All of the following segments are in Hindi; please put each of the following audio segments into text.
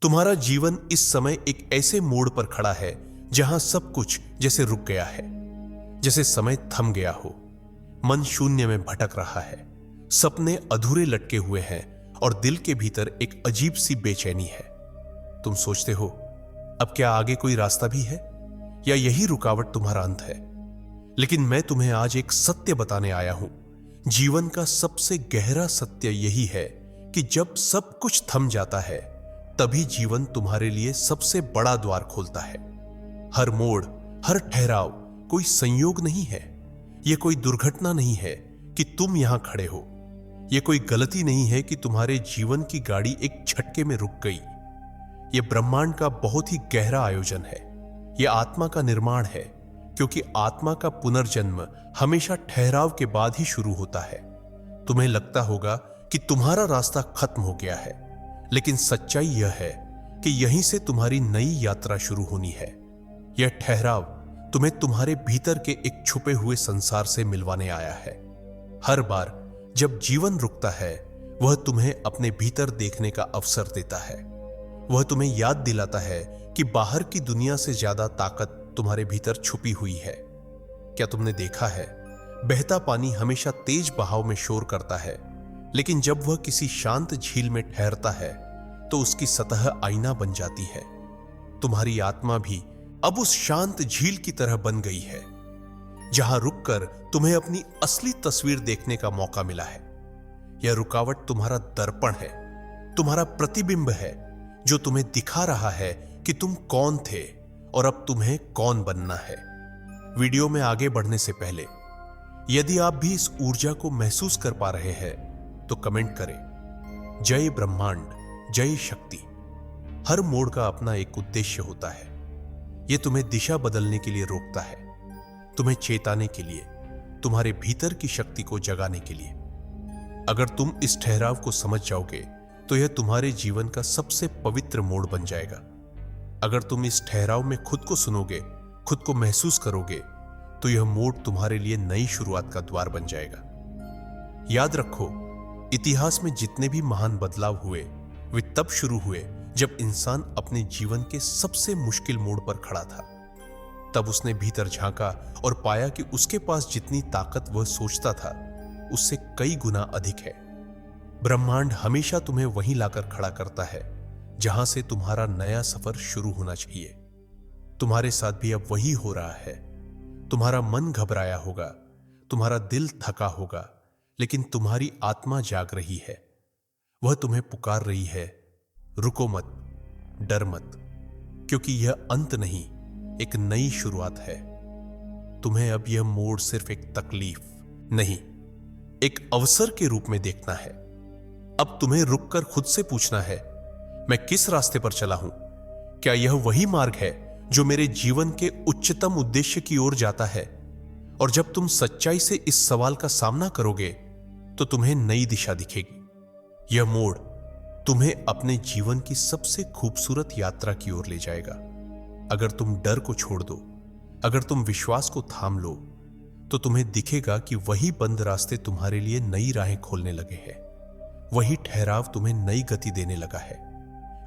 तुम्हारा जीवन इस समय एक ऐसे मोड़ पर खड़ा है जहां सब कुछ जैसे रुक गया है, जैसे समय थम गया हो। मन शून्य में भटक रहा है, सपने अधूरे लटके हुए हैं और दिल के भीतर एक अजीब सी बेचैनी है। तुम सोचते हो, अब क्या आगे कोई रास्ता भी है या यही रुकावट तुम्हारा अंत है? लेकिन मैं तुम्हें आज एक सत्य बताने आया हूं। जीवन का सबसे गहरा सत्य यही है कि जब सब कुछ थम जाता है, तभी जीवन तुम्हारे लिए सबसे बड़ा द्वार खोलता है। हर मोड़, हर ठहराव कोई संयोग नहीं है। यह कोई दुर्घटना नहीं है कि तुम यहां खड़े हो। यह कोई गलती नहीं है कि तुम्हारे जीवन की गाड़ी एक झटके में रुक गई। यह ब्रह्मांड का बहुत ही गहरा आयोजन है। यह आत्मा का निर्माण है, क्योंकि आत्मा का पुनर्जन्म हमेशा ठहराव के बाद ही शुरू होता है। तुम्हें लगता होगा कि तुम्हारा रास्ता खत्म हो गया है, लेकिन सच्चाई यह है कि यहीं से तुम्हारी नई यात्रा शुरू होनी है। यह ठहराव तुम्हें तुम्हारे भीतर के एक छुपे हुए संसार से मिलवाने आया है। हर बार जब जीवन रुकता है, वह तुम्हें अपने भीतर देखने का अवसर देता है। वह तुम्हें याद दिलाता है कि बाहर की दुनिया से ज्यादा ताकत तुम्हारे भीतर छुपी हुई है। क्या तुमने देखा है, बहता पानी हमेशा तेज बहाव में शोर करता है, लेकिन जब वह किसी शांत झील में ठहरता है तो उसकी सतह आईना बन जाती है। तुम्हारी आत्मा भी अब उस शांत झील की तरह बन गई है, जहां रुककर तुम्हें अपनी असली तस्वीर देखने का मौका मिला है। यह रुकावट तुम्हारा दर्पण है, तुम्हारा प्रतिबिंब है, जो तुम्हें दिखा रहा है कि तुम कौन थे और अब तुम्हें कौन बनना है। वीडियो में आगे बढ़ने से पहले, यदि आप भी इस ऊर्जा को महसूस कर पा रहे हैं तो कमेंट करें। जय ब्रह्मांड, जय शक्ति। हर मोड़ का अपना एक उद्देश्य होता है। यह तुम्हें दिशा बदलने के लिए रोकता है, तुम्हें चेताने के लिए, तुम्हारे भीतर की शक्ति को जगाने के लिए। अगर तुम इस ठहराव को समझ जाओगे तो यह तुम्हारे जीवन का सबसे पवित्र मोड़ बन जाएगा। अगर तुम इस ठहराव में खुद को सुनोगे, खुद को महसूस करोगे, तो यह मोड़ तुम्हारे लिए नई शुरुआत का द्वार बन जाएगा। याद रखो, इतिहास में जितने भी महान बदलाव हुए, वे तब शुरू हुए जब इंसान अपने जीवन के सबसे मुश्किल मोड़ पर खड़ा था। तब उसने भीतर झांका और पाया कि उसके पास जितनी ताकत वह सोचता था, उससे कई गुना अधिक है। ब्रह्मांड हमेशा तुम्हें वहीं लाकर खड़ा करता है जहां से तुम्हारा नया सफर शुरू होना चाहिए। तुम्हारे साथ भी अब वही हो रहा है। तुम्हारा मन घबराया होगा, तुम्हारा दिल थका होगा, लेकिन तुम्हारी आत्मा जाग रही है। वह तुम्हें पुकार रही है, रुको मत, डर मत, क्योंकि यह अंत नहीं, एक नई शुरुआत है। तुम्हें अब यह मोड़ सिर्फ एक तकलीफ नहीं, एक अवसर के रूप में देखना है। अब तुम्हें रुककर खुद से पूछना है, मैं किस रास्ते पर चला हूं? क्या यह वही मार्ग है जो मेरे जीवन के उच्चतम उद्देश्य की ओर जाता है? और जब तुम सच्चाई से इस सवाल का सामना करोगे तो तुम्हें नई दिशा दिखेगी। यह मोड़ तुम्हें अपने जीवन की सबसे खूबसूरत यात्रा की ओर ले जाएगा। अगर तुम डर को छोड़ दो, अगर तुम विश्वास को थाम लो, तो तुम्हें दिखेगा कि वही बंद रास्ते तुम्हारे लिए नई राहें खोलने लगे हैं। वही ठहराव तुम्हें नई गति देने लगा है।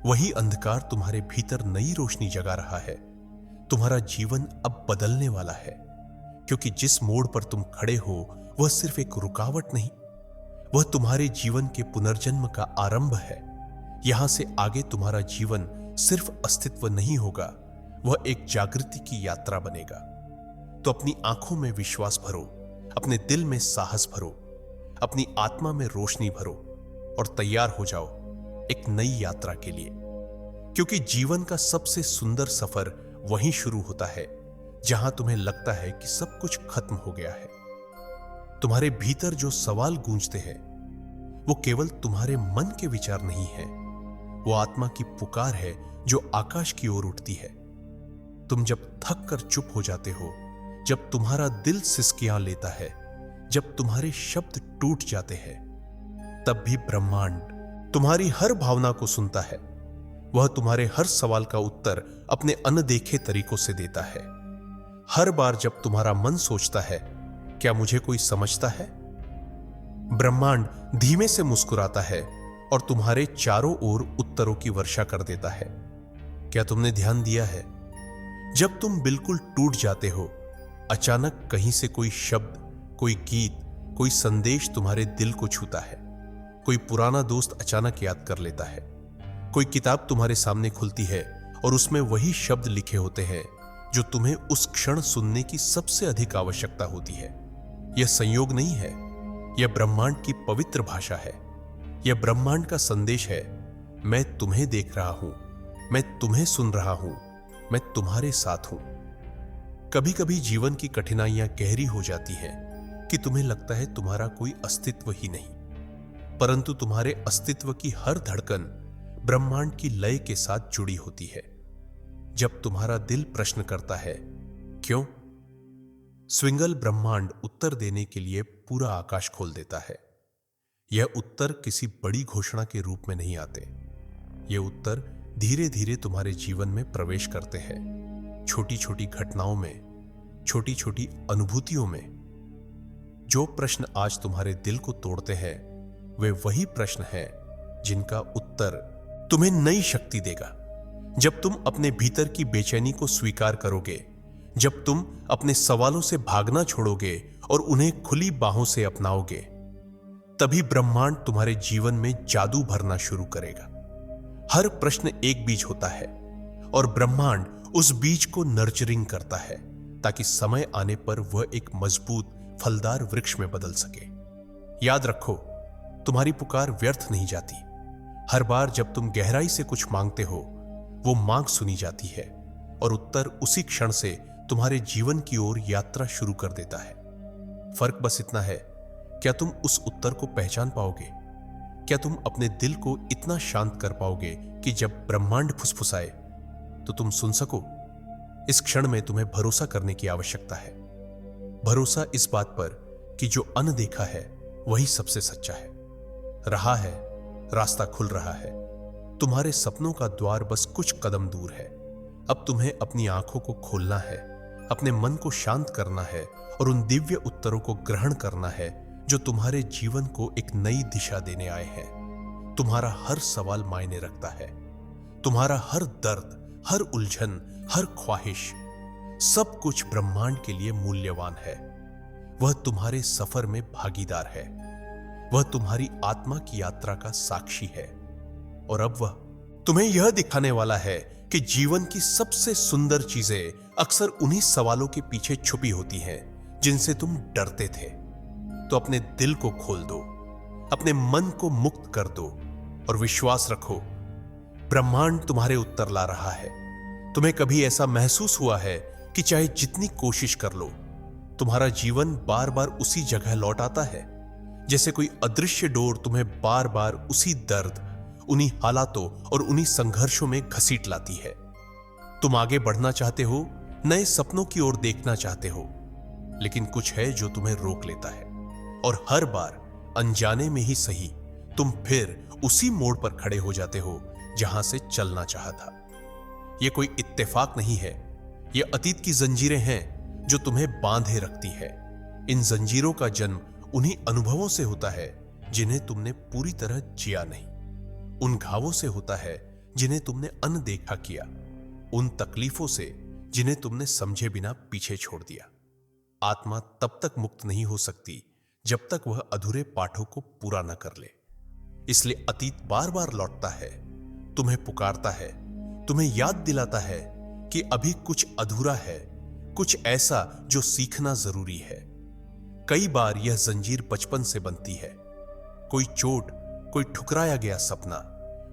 वही अंधकार तुम्हारे भीतर नई रोशनी जगा रहा है। तुम्हारा जीवन अब बदलने वाला है, क्योंकि जिस मोड़ पर तुम खड़े हो वह सिर्फ एक रुकावट नहीं, वह तुम्हारे जीवन के पुनर्जन्म का आरंभ है। यहां से आगे तुम्हारा जीवन सिर्फ अस्तित्व नहीं होगा, वह एक जागृति की यात्रा बनेगा। तो अपनी आंखों में विश्वास भरो, अपने दिल में साहस भरो, अपनी आत्मा में रोशनी भरो और तैयार हो जाओ एक नई यात्रा के लिए। क्योंकि जीवन का सबसे सुंदर सफर वहीं शुरू होता है जहां तुम्हें लगता है कि सब कुछ खत्म हो गया है। तुम्हारे भीतर जो सवाल गूंजते हैं, वो केवल तुम्हारे मन के विचार नहीं है, वो आत्मा की पुकार है जो आकाश की ओर उठती है। तुम जब थक कर चुप हो जाते हो, जब तुम्हारा दिल सिसकियां लेता है, जब तुम्हारे शब्द टूट जाते हैं, तब भी ब्रह्मांड तुम्हारी हर भावना को सुनता है। वह तुम्हारे हर सवाल का उत्तर अपने अनदेखे तरीकों से देता है। हर बार जब तुम्हारा मन सोचता है, क्या मुझे कोई समझता है, ब्रह्मांड धीमे से मुस्कुराता है और तुम्हारे चारों ओर उत्तरों की वर्षा कर देता है। क्या तुमने ध्यान दिया है, जब तुम बिल्कुल टूट जाते हो, अचानक कहीं से कोई शब्द, कोई गीत, कोई संदेश तुम्हारे दिल को छूता है। कोई पुराना दोस्त अचानक याद कर लेता है, कोई किताब तुम्हारे सामने खुलती है और उसमें वही शब्द लिखे होते हैं जो तुम्हें उस क्षण सुनने की सबसे अधिक आवश्यकता होती है। यह संयोग नहीं है, यह ब्रह्मांड की पवित्र भाषा है। यह ब्रह्मांड का संदेश है, मैं तुम्हें देख रहा हूं, मैं तुम्हें सुन रहा हूं, मैं तुम्हारे साथ हूं। कभी कभी जीवन की कठिनाइयां गहरी हो जाती हैं कि तुम्हें लगता है तुम्हारा कोई अस्तित्व ही नहीं, परंतु तुम्हारे अस्तित्व की हर धड़कन ब्रह्मांड की लय के साथ जुड़ी होती है। जब तुम्हारा दिल प्रश्न करता है क्यों, स्विंगल ब्रह्मांड उत्तर देने के लिए पूरा आकाश खोल देता है। यह उत्तर किसी बड़ी घोषणा के रूप में नहीं आते। यह उत्तर धीरे धीरे तुम्हारे जीवन में प्रवेश करते हैं, छोटी छोटी घटनाओं में, छोटी छोटी अनुभूतियों में। जो प्रश्न आज तुम्हारे दिल को तोड़ते हैं, वे वही प्रश्न हैं जिनका उत्तर तुम्हें नई शक्ति देगा। जब तुम अपने भीतर की बेचैनी को स्वीकार करोगे, जब तुम अपने सवालों से भागना छोड़ोगे और उन्हें खुली बाहों से अपनाओगे, तभी ब्रह्मांड तुम्हारे जीवन में जादू भरना शुरू करेगा। हर प्रश्न एक बीज होता है और ब्रह्मांड उस बीज को नर्चरिंग करता है ताकि समय आने पर वह एक मजबूत फलदार वृक्ष में बदल सके। याद रखो, तुम्हारी पुकार व्यर्थ नहीं जाती। हर बार जब तुम गहराई से कुछ मांगते हो, वो मांग सुनी जाती है और उत्तर उसी क्षण से तुम्हारे जीवन की ओर यात्रा शुरू कर देता है। फर्क बस इतना है, क्या तुम उस उत्तर को पहचान पाओगे? क्या तुम अपने दिल को इतना शांत कर पाओगे कि जब ब्रह्मांड फुसफुसाए तो तुम सुन सको? इस क्षण में तुम्हें भरोसा करने की आवश्यकता है। भरोसा इस बात पर कि जो अनदेखा है वही सबसे सच्चा है। रहा है, रास्ता खुल रहा है, तुम्हारे सपनों का द्वार बस कुछ कदम दूर है। अब तुम्हें अपनी आंखों को खोलना है, अपने मन को शांत करना है और उन दिव्य उत्तरों को ग्रहण करना है जो तुम्हारे जीवन को एक नई दिशा देने आए हैं। तुम्हारा हर सवाल मायने रखता है। तुम्हारा हर दर्द, हर उलझन, हर ख्वाहिश, सब कुछ ब्रह्मांड के लिए मूल्यवान है। वह तुम्हारे सफर में भागीदार है। वह तुम्हारी आत्मा की यात्रा का साक्षी है और अब वह तुम्हें यह दिखाने वाला है कि जीवन की सबसे सुंदर चीजें अक्सर उन्हीं सवालों के पीछे छुपी होती हैं जिनसे तुम डरते थे। तो अपने दिल को खोल दो, अपने मन को मुक्त कर दो और विश्वास रखो, ब्रह्मांड तुम्हारे उत्तर ला रहा है। तुम्हें कभी ऐसा महसूस हुआ है कि चाहे जितनी कोशिश कर लो, तुम्हारा जीवन बार बार उसी जगह लौट आता है, जैसे कोई अदृश्य डोर तुम्हें बार बार उसी दर्द, उन्हीं हालातों और उन्हीं संघर्षों में घसीट लाती है। तुम आगे बढ़ना चाहते हो, नए सपनों की ओर देखना चाहते हो, लेकिन कुछ है जो तुम्हें रोक लेता है और हर बार अनजाने में ही सही तुम फिर उसी मोड़ पर खड़े हो जाते हो जहां से चलना चाहा था। यह कोई इत्तेफाक नहीं है, यह अतीत की जंजीरें हैं जो तुम्हें बांधे रखती है। इन जंजीरों का जन्म उन्हीं अनुभवों से होता है जिन्हें तुमने पूरी तरह जिया नहीं, उन घावों से होता है जिन्हें तुमने अनदेखा किया, उन तकलीफों से जिन्हें तुमने समझे बिना पीछे छोड़ दिया। आत्मा तब तक मुक्त नहीं हो सकती जब तक वह अधूरे पाठों को पूरा न कर ले। इसलिए अतीत बार बार लौटता है, तुम्हें पुकारता है, तुम्हें याद दिलाता है कि अभी कुछ अधूरा है, कुछ ऐसा जो सीखना जरूरी है। कई बार यह जंजीर बचपन से बनती है, कोई चोट, कोई ठुकराया गया सपना,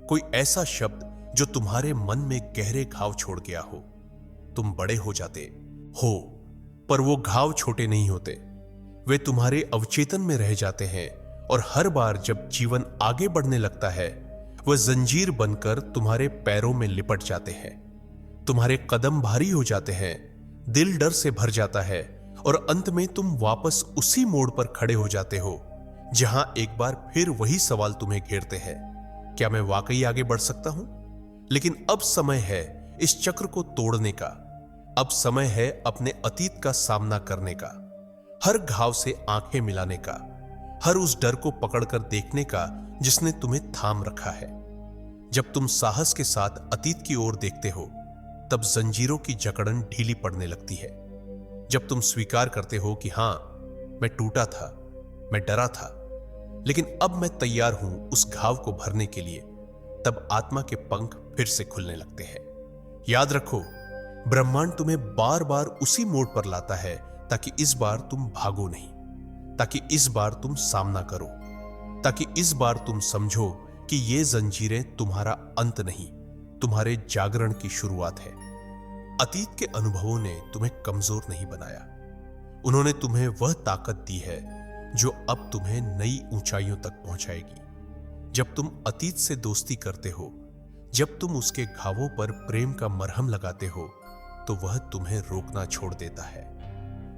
कोई ऐसा शब्द जो तुम्हारे मन में गहरे घाव छोड़ गया हो। तुम बड़े हो जाते हो, पर वो घाव छोटे नहीं होते, वे तुम्हारे अवचेतन में रह जाते हैं और हर बार जब जीवन आगे बढ़ने लगता है, वह जंजीर बनकर तुम्हारे पैरों में लिपट जाते हैं। तुम्हारे कदम भारी हो जाते हैं, दिल डर से भर जाता है और अंत में तुम वापस उसी मोड़ पर खड़े हो जाते हो जहां एक बार फिर वही सवाल तुम्हें घेरते हैं, क्या मैं वाकई आगे बढ़ सकता हूं? लेकिन अब समय है इस चक्र को तोड़ने का। अब समय है अपने अतीत का सामना करने का, हर घाव से आंखें मिलाने का, हर उस डर को पकड़कर देखने का जिसने तुम्हें थाम रखा है। जब तुम साहस के साथ अतीत की ओर देखते हो, तब जंजीरों की जकड़न ढीली पड़ने लगती है। जब तुम स्वीकार करते हो कि हां, मैं टूटा था, मैं डरा था, लेकिन अब मैं तैयार हूं उस घाव को भरने के लिए, तब आत्मा के पंख फिर से खुलने लगते हैं। याद रखो, ब्रह्मांड तुम्हें बार बार उसी मोड़ पर लाता है ताकि इस बार तुम भागो नहीं, ताकि इस बार तुम सामना करो, ताकि इस बार तुम समझो कि ये जंजीरें तुम्हारा अंत नहीं, तुम्हारे जागरण की शुरुआत है। अतीत के अनुभवों ने तुम्हें कमजोर नहीं बनाया, उन्होंने तुम्हें वह ताकत दी है जो अब तुम्हें नई ऊंचाइयों तक पहुंचाएगी। जब तुम अतीत से दोस्ती करते हो, जब तुम उसके घावों पर प्रेम का मरहम लगाते हो, तो वह तुम्हें रोकना छोड़ देता है।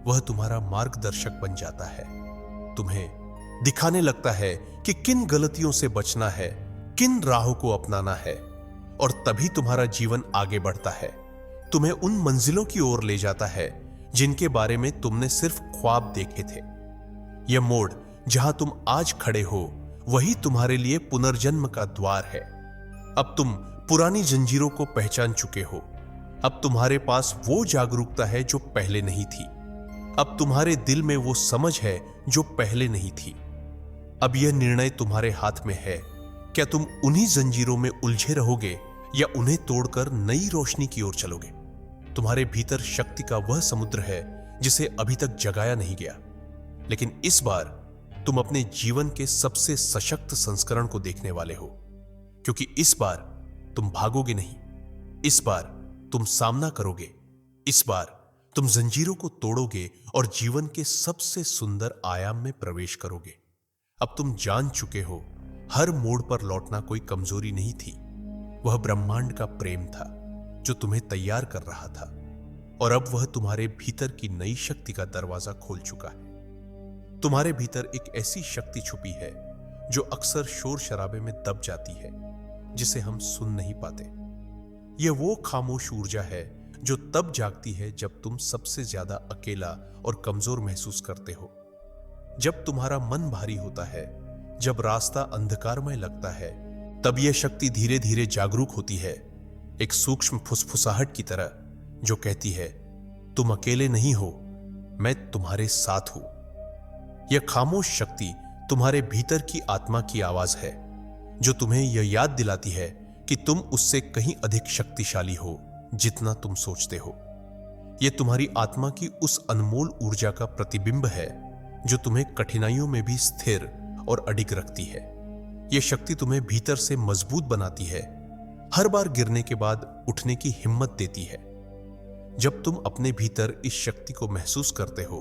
वह तुम्हारा मार्गदर्शक बन जाता है, तुम्हें दिखाने लगता है कि किन गलतियों से बचना है, किन राहों को अपनाना है, और तभी तुम्हारा जीवन आगे बढ़ता है। तुम्हें उन मंजिलों की ओर ले जाता है जिनके बारे में तुमने सिर्फ ख्वाब देखे थे। यह मोड़ जहां तुम आज खड़े हो, वही तुम्हारे लिए पुनर्जन्म का द्वार है। अब तुम पुरानी जंजीरों को पहचान चुके हो। अब तुम्हारे पास वो जागरूकता है जो पहले नहीं थी। अब तुम्हारे दिल में वो समझ है जो पहले नहीं थी। अब यह निर्णय तुम्हारे हाथ में है, क्या तुम उन्हीं जंजीरों में उलझे रहोगे या उन्हें तोड़कर नई रोशनी की ओर चलोगे। तुम्हारे भीतर शक्ति का वह समुद्र है जिसे अभी तक जगाया नहीं गया, लेकिन इस बार तुम अपने जीवन के सबसे सशक्त संस्करण को देखने वाले हो, क्योंकि इस बार तुम भागोगे नहीं, इस बार तुम सामना करोगे, इस बार तुम जंजीरों को तोड़ोगे और जीवन के सबसे सुंदर आयाम में प्रवेश करोगे। अब तुम जान चुके हो, हर मोड़ पर लौटना कोई कमजोरी नहीं थी, वह ब्रह्मांड का प्रेम था जो तुम्हें तैयार कर रहा था, और अब वह तुम्हारे भीतर की नई शक्ति का दरवाजा खोल चुका है। तुम्हारे भीतर एक ऐसी शक्ति छुपी है जो अक्सर शोर शराबे में दब जाती है, जिसे हम सुन नहीं पाते। यह वो खामोश ऊर्जा है जो तब जागती है जब तुम सबसे ज्यादा अकेला और कमजोर महसूस करते हो, जब तुम्हारा मन भारी होता है, जब रास्ता अंधकारमय लगता है। तब यह शक्ति धीरे धीरे जागरूक होती है, एक सूक्ष्म फुसफुसाहट की तरह जो कहती है, तुम अकेले नहीं हो, मैं तुम्हारे साथ हूं। यह खामोश शक्ति तुम्हारे भीतर की आत्मा की आवाज है, जो तुम्हें यह याद दिलाती है कि तुम उससे कहीं अधिक शक्तिशाली हो जितना तुम सोचते हो। यह तुम्हारी आत्मा की उस अनमोल ऊर्जा का प्रतिबिंब है जो तुम्हें कठिनाइयों में भी स्थिर और अडिग रखती है। यह शक्ति तुम्हें भीतर से मजबूत बनाती है, हर बार गिरने के बाद उठने की हिम्मत देती है। जब तुम अपने भीतर इस शक्ति को महसूस करते हो,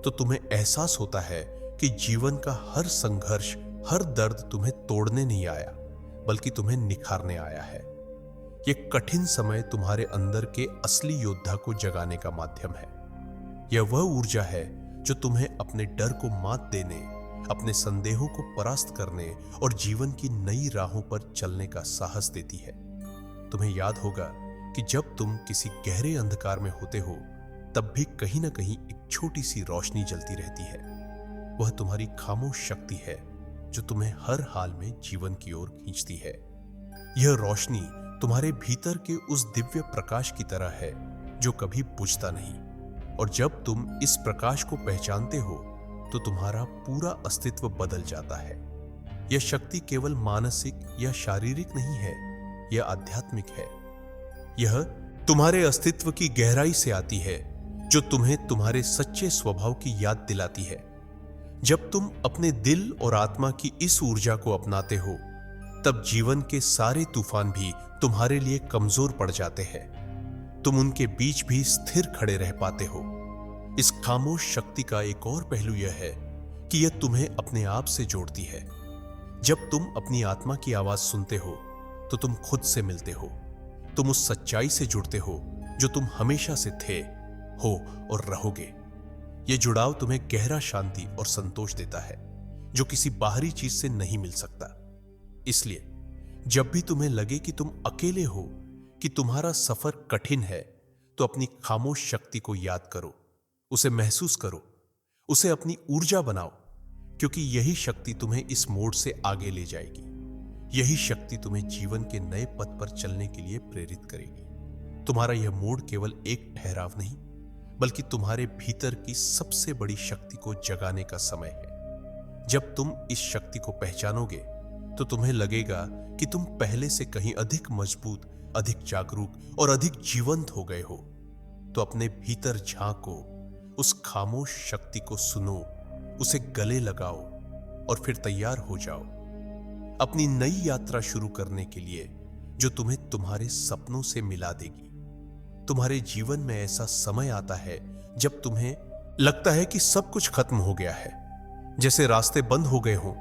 तो तुम्हें एहसास होता है कि जीवन का हर संघर्ष, हर दर्द तुम्हें तोड़ने नहीं आया, बल्कि तुम्हें निखारने आया है। यह कठिन समय तुम्हारे अंदर के असली योद्धा को जगाने का माध्यम है। यह वह ऊर्जा है जो तुम्हें अपने डर को मात देने, अपने संदेहों को परास्त करने और जीवन की नई राहों पर चलने का साहस देती है। तुम्हें याद होगा कि जब तुम किसी गहरे अंधकार में होते हो, तब भी कहीं ना कहीं एक छोटी सी रोशनी जलती रहती है। वह तुम्हारी खामोश शक्ति है जो तुम्हें हर हाल में जीवन की ओर खींचती है। यह रोशनी तुम्हारे भीतर के उस दिव्य प्रकाश की तरह है जो कभी बुझता नहीं, और जब तुम इस प्रकाश को पहचानते हो तो तुम्हारा पूरा अस्तित्व बदल जाता है। यह शक्ति केवल मानसिक या शारीरिक नहीं है, यह आध्यात्मिक है। यह तुम्हारे अस्तित्व की गहराई से आती है, जो तुम्हें तुम्हारे सच्चे स्वभाव की याद दिलाती है। जब तुम अपने दिल और आत्मा की इस ऊर्जा को अपनाते हो, तब जीवन के सारे तूफान भी तुम्हारे लिए कमजोर पड़ जाते हैं। तुम उनके बीच भी स्थिर खड़े रह पाते हो। इस खामोश शक्ति का एक और पहलू यह है कि यह तुम्हें अपने आप से जोड़ती है। जब तुम अपनी आत्मा की आवाज सुनते हो, तो तुम खुद से मिलते हो। तुम उस सच्चाई से जुड़ते हो जो तुम हमेशा से थे, हो और रहोगे। यह जुड़ाव तुम्हें गहरा शांति और संतोष देता है, जो किसी बाहरी चीज से नहीं मिल सकता। इसलिए जब भी तुम्हें लगे कि तुम अकेले हो, कि तुम्हारा सफर कठिन है, तो अपनी खामोश शक्ति को याद करो, उसे महसूस करो, उसे अपनी ऊर्जा बनाओ, क्योंकि यही शक्ति तुम्हें इस मोड़ से आगे ले जाएगी। यही शक्ति तुम्हें जीवन के नए पथ पर चलने के लिए प्रेरित करेगी। तुम्हारा यह मोड़ केवल एक ठहराव नहीं, बल्कि तुम्हारे भीतर की सबसे बड़ी शक्ति को जगाने का समय है। जब तुम इस शक्ति को पहचानोगे तो तुम्हें लगेगा कि तुम पहले से कहीं अधिक मजबूत, अधिक जागरूक और अधिक जीवंत हो गए हो। तो अपने भीतर झांको, उस खामोश शक्ति को सुनो, उसे गले लगाओ और फिर तैयार हो जाओ अपनी नई यात्रा शुरू करने के लिए, जो तुम्हें तुम्हारे सपनों से मिला देगी। तुम्हारे जीवन में ऐसा समय आता है जब तुम्हें लगता है कि सब कुछ खत्म हो गया है, जैसे रास्ते बंद हो गए हों,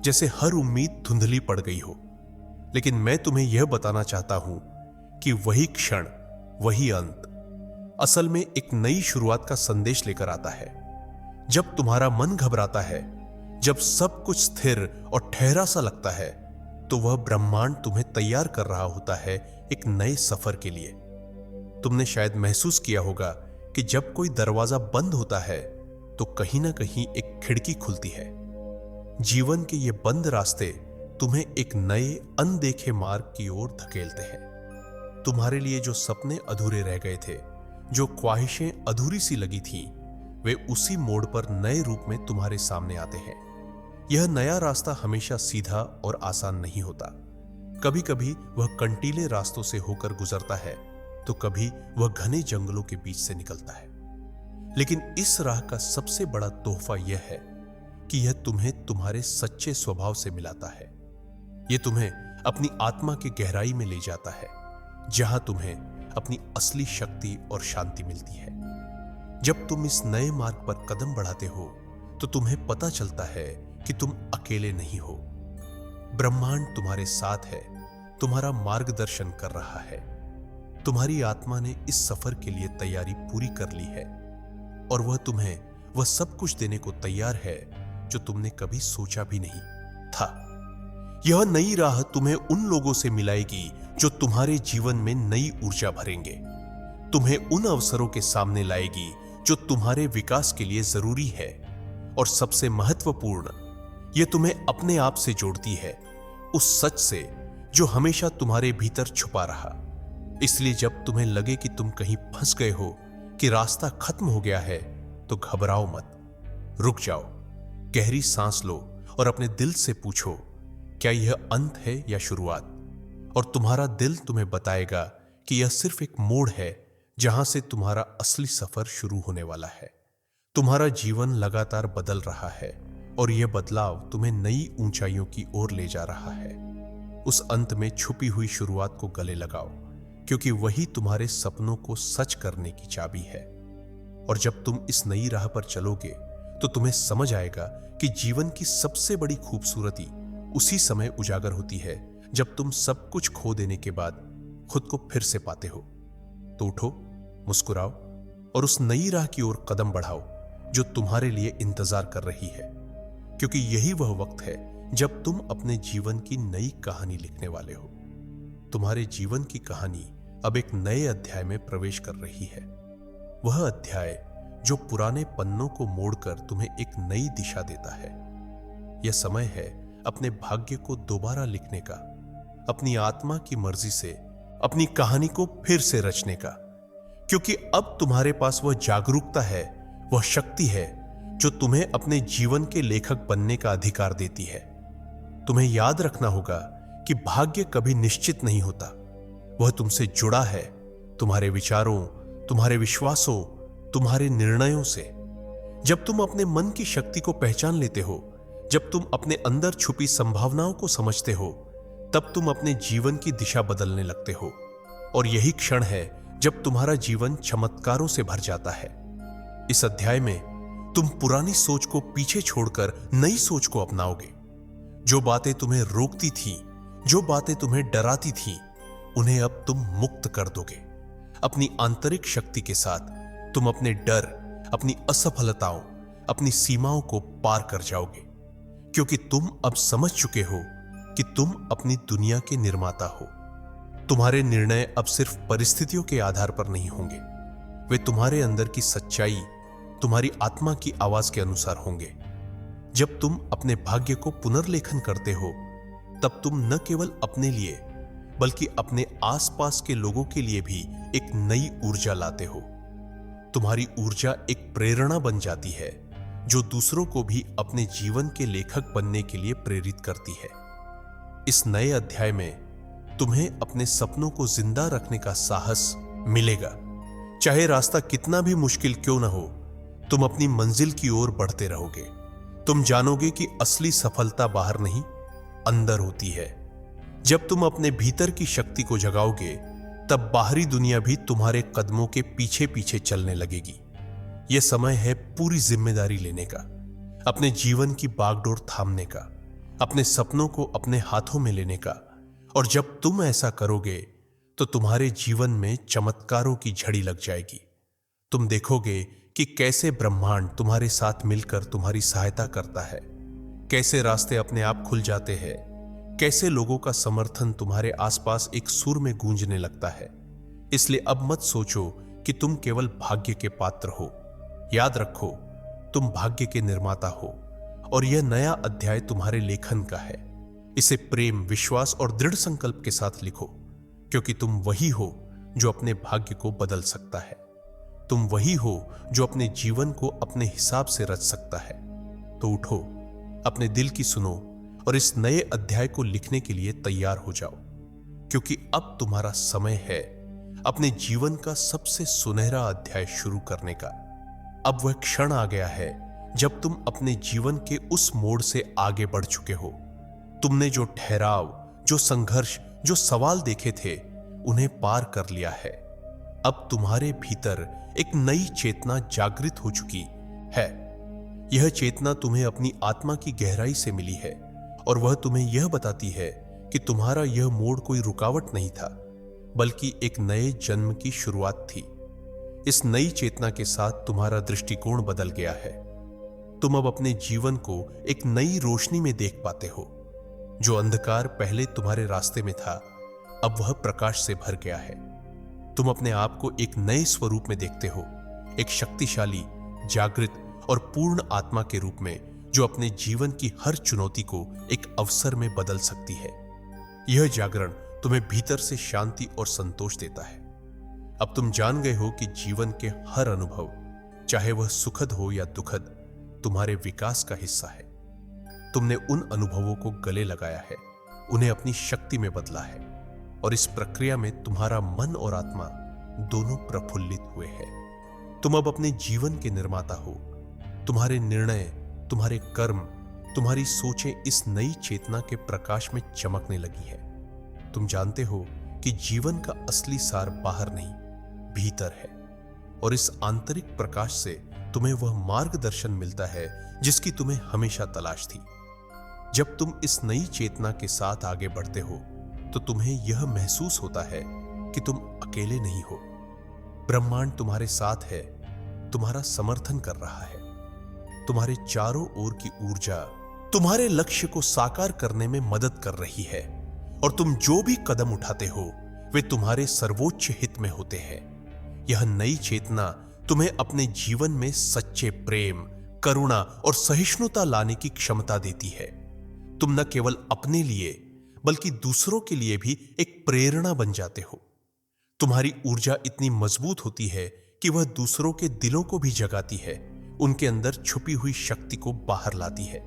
जैसे हर उम्मीद धुंधली पड़ गई हो। लेकिन मैं तुम्हें यह बताना चाहता हूं कि वही क्षण, वही अंत असल में एक नई शुरुआत का संदेश लेकर आता है। जब तुम्हारा मन घबराता है, जब सब कुछ स्थिर और ठहरा सा लगता है, तो वह ब्रह्मांड तुम्हें तैयार कर रहा होता है एक नए सफर के लिए। तुमने शायद महसूस किया होगा कि जब कोई दरवाजा बंद होता है तो कहीं ना कहीं एक खिड़की खुलती है। जीवन के ये बंद रास्ते तुम्हें एक नए अनदेखे मार्ग की ओर धकेलते हैं। तुम्हारे लिए जो सपने अधूरे रह गए थे, जो ख्वाहिशें अधूरी सी लगी थीं, वे उसी मोड़ पर नए रूप में तुम्हारे सामने आते हैं। यह नया रास्ता हमेशा सीधा और आसान नहीं होता। कभी कभी वह कंटीले रास्तों से होकर गुजरता है, तो कभी वह घने जंगलों के बीच से निकलता है। लेकिन इस राह का सबसे बड़ा तोहफा यह है कि यह तुम्हें तुम्हारे सच्चे स्वभाव से मिलाता है। यह तुम्हें अपनी आत्मा की गहराई में ले जाता है, जहां तुम्हें अपनी असली शक्ति और शांति मिलती है। जब तुम इस नए मार्ग पर कदम बढ़ाते हो तो तुम्हें पता चलता है कि तुम अकेले नहीं हो। ब्रह्मांड तुम्हारे साथ है, तुम्हारा मार्गदर्शन कर रहा है। तुम्हारी आत्मा ने इस सफर के लिए तैयारी पूरी कर ली है और वह तुम्हें वह सब कुछ देने को तैयार है जो तुमने कभी सोचा भी नहीं था। यह नई राह तुम्हें उन लोगों से मिलाएगी जो तुम्हारे जीवन में नई ऊर्जा भरेंगे, तुम्हें उन अवसरों के सामने लाएगी जो तुम्हारे विकास के लिए जरूरी है, और सबसे महत्वपूर्ण, यह तुम्हें अपने आप से जोड़ती है, उस सच से जो हमेशा तुम्हारे भीतर छुपा रहा। इसलिए जब तुम्हें लगे कि तुम कहीं फंस गए हो, कि रास्ता खत्म हो गया है, तो घबराओ मत। रुक जाओ, गहरी सांस लो और अपने दिल से पूछो, क्या यह अंत है या शुरुआत? और तुम्हारा दिल तुम्हें बताएगा कि यह सिर्फ एक मोड़ है जहां से तुम्हारा असली सफर शुरू होने वाला है। तुम्हारा जीवन लगातार बदल रहा है और यह बदलाव तुम्हें नई ऊंचाइयों की ओर ले जा रहा है। उस अंत में छुपी हुई शुरुआत को गले लगाओ, क्योंकि वही तुम्हारे सपनों को सच करने की चाबी है। और जब तुम इस नई राह पर चलोगे तो तुम्हें समझ आएगा कि जीवन की सबसे बड़ी खूबसूरती उसी समय उजागर होती है जब तुम सब कुछ खो देने के बाद खुद को फिर से पाते हो। तो उठो, मुस्कुराओ और उस नई राह की ओर कदम बढ़ाओ जो तुम्हारे लिए इंतजार कर रही है, क्योंकि यही वह वक्त है जब तुम अपने जीवन की नई कहानी लिखने वाले हो। तुम्हारे जीवन की कहानी अब एक नए अध्याय में प्रवेश कर रही है। वह अध्याय जो पुराने पन्नों को मोड़कर तुम्हें एक नई दिशा देता है। यह समय है अपने भाग्य को दोबारा लिखने का, अपनी आत्मा की मर्जी से अपनी कहानी को फिर से रचने का, क्योंकि अब तुम्हारे पास वह जागरूकता है, वह शक्ति है जो तुम्हें अपने जीवन के लेखक बनने का अधिकार देती है। तुम्हें याद रखना होगा कि भाग्य कभी निश्चित नहीं होता। वह तुमसे जुड़ा है, तुम्हारे विचारों, तुम्हारे विश्वासों, तुम्हारे निर्णयों से। जब तुम अपने मन की शक्ति को पहचान लेते हो, जब तुम अपने अंदर छुपी संभावनाओं को समझते हो, तब तुम अपने जीवन की दिशा बदलने लगते हो। और यही क्षण है जब तुम्हारा जीवन चमत्कारों से भर जाता है। इस अध्याय में तुम पुरानी सोच को पीछे छोड़कर नई सोच को अपनाओगे। जो बातें तुम्हें रोकती थीं, जो बातें तुम्हें डराती थीं, उन्हें अब तुम मुक्त कर दोगे। अपनी आंतरिक शक्ति के साथ तुम अपने डर, अपनी असफलताओं, अपनी सीमाओं को पार कर जाओगे, क्योंकि तुम अब समझ चुके हो कि तुम अपनी दुनिया के निर्माता हो। तुम्हारे निर्णय अब सिर्फ परिस्थितियों के आधार पर नहीं होंगे, वे तुम्हारे अंदर की सच्चाई, तुम्हारी आत्मा की आवाज के अनुसार होंगे। जब तुम अपने भाग्य को पुनर्लेखन करते हो, तब तुम न केवल अपने लिए बल्कि अपने आसपास के लोगों के लिए भी एक नई ऊर्जा लाते हो। तुम्हारी ऊर्जा एक प्रेरणा बन जाती है जो दूसरों को भी अपने जीवन के लेखक बनने के लिए प्रेरित करती है। इस नए अध्याय में तुम्हें अपने सपनों को जिंदा रखने का साहस मिलेगा। चाहे रास्ता कितना भी मुश्किल क्यों न हो, तुम अपनी मंजिल की ओर बढ़ते रहोगे। तुम जानोगे कि असली सफलता बाहर नहीं, अंदर होती है। जब तुम अपने भीतर की शक्ति को जगाओगे, तब बाहरी दुनिया भी तुम्हारे कदमों के पीछे पीछे चलने लगेगी। यह समय है पूरी जिम्मेदारी लेने का, अपने जीवन की बागडोर थामने का, अपने सपनों को अपने हाथों में लेने का। और जब तुम ऐसा करोगे तो तुम्हारे जीवन में चमत्कारों की झड़ी लग जाएगी। तुम देखोगे कि कैसे ब्रह्मांड तुम्हारे साथ मिलकर तुम्हारी सहायता करता है, कैसे रास्ते अपने आप खुल जाते हैं, कैसे लोगों का समर्थन तुम्हारे आसपास एक सुर में गूंजने लगता है। इसलिए अब मत सोचो कि तुम केवल भाग्य के पात्र हो। याद रखो, तुम भाग्य के निर्माता हो और यह नया अध्याय तुम्हारे लेखन का है। इसे प्रेम, विश्वास और दृढ़ संकल्प के साथ लिखो, क्योंकि तुम वही हो जो अपने भाग्य को बदल सकता है। तुम वही हो जो अपने जीवन को अपने हिसाब से रच सकता है। तो उठो, अपने दिल की सुनो और इस नए अध्याय को लिखने के लिए तैयार हो जाओ, क्योंकि अब तुम्हारा समय है अपने जीवन का सबसे सुनहरा अध्याय शुरू करने का। अब वह क्षण आ गया है जब तुम अपने जीवन के उस मोड़ से आगे बढ़ चुके हो। तुमने जो ठहराव, जो संघर्ष, जो सवाल देखे थे, उन्हें पार कर लिया है। अब तुम्हारे भीतर एक नई चेतना जागृत हो चुकी है। यह चेतना तुम्हें अपनी आत्मा की गहराई से मिली है और वह तुम्हें यह बताती है कि तुम्हारा यह मोड़ कोई रुकावट नहीं था, बल्कि एक नए जन्म की शुरुआत थी। इस नई चेतना के साथ तुम्हारा दृष्टिकोण बदल गया है। तुम अब अपने जीवन को एक नई रोशनी में देख पाते हो। जो अंधकार पहले तुम्हारे रास्ते में था, अब वह प्रकाश से भर गया है। तुम अपने आप को एक नए स्वरूप में देखते हो, एक शक्तिशाली, जागृत और पूर्ण आत्मा के रूप में, जो अपने जीवन की हर चुनौती को एक अवसर में बदल सकती है। यह जागरण तुम्हें भीतर से शांति और संतोष देता है। अब तुम जान गए हो कि जीवन के हर अनुभव, चाहे वह सुखद हो या दुखद, तुम्हारे विकास का हिस्सा है। तुमने उन अनुभवों को गले लगाया है, उन्हें अपनी शक्ति में बदला है और इस प्रक्रिया में तुम्हारा मन और आत्मा दोनों प्रफुल्लित हुए हैं। तुम अब अपने जीवन के निर्माता हो। तुम्हारे निर्णय, तुम्हारे कर्म, तुम्हारी सोचें इस नई चेतना के प्रकाश में चमकने लगी है। तुम जानते हो कि जीवन का असली सार बाहर नहीं, भीतर है, और इस आंतरिक प्रकाश से तुम्हें वह मार्गदर्शन मिलता है जिसकी तुम्हें हमेशा तलाश थी। जब तुम इस नई चेतना के साथ आगे बढ़ते हो, तो तुम्हें यह महसूस होता है कि तुम अकेले नहीं हो। ब्रह्मांड तुम्हारे साथ है, तुम्हारा समर्थन कर रहा है। तुम्हारे चारों ओर की ऊर्जा तुम्हारे लक्ष्य को साकार करने में मदद कर रही है और तुम जो भी कदम उठाते हो वे तुम्हारे सर्वोच्च हित में होते हैं। यह नई चेतना तुम्हें अपने जीवन में सच्चे प्रेम, करुणा और सहिष्णुता लाने की क्षमता देती है। तुम न केवल अपने लिए बल्कि दूसरों के लिए भी एक प्रेरणा बन जाते हो। तुम्हारी ऊर्जा इतनी मजबूत होती है कि वह दूसरों के दिलों को भी जगाती है, उनके अंदर छुपी हुई शक्ति को बाहर लाती है।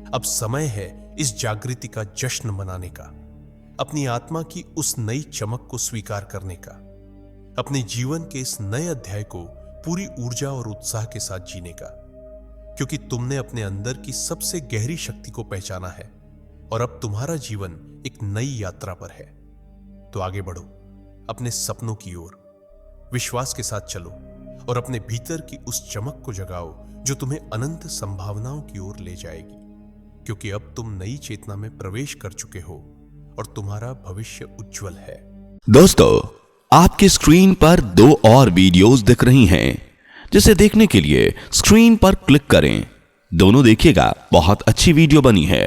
अब समय है इस जागृति का जश्न मनाने का, अपनी आत्मा की उस नई चमक को स्वीकार करने का, अपने जीवन के इस नए अध्याय को पूरी ऊर्जा और उत्साह के साथ जीने का, क्योंकि तुमने अपने अंदर की सबसे गहरी शक्ति को पहचाना है और अब तुम्हारा जीवन एक नई यात्रा पर है। तो आगे बढ़ो अपने सपनों की ओर, विश्वास के साथ चलो और अपने भीतर की उस चमक को जगाओ जो तुम्हें अनंत संभावनाओं की ओर ले जाएगी, क्योंकि अब तुम नई चेतना में प्रवेश कर चुके हो और तुम्हारा भविष्य उज्जवल है। दोस्तों, आपकी स्क्रीन पर 2 और वीडियोस दिख रही हैं, जिसे देखने के लिए स्क्रीन पर क्लिक करें। दोनों देखिएगा, बहुत अच्छी वीडियो बनी है।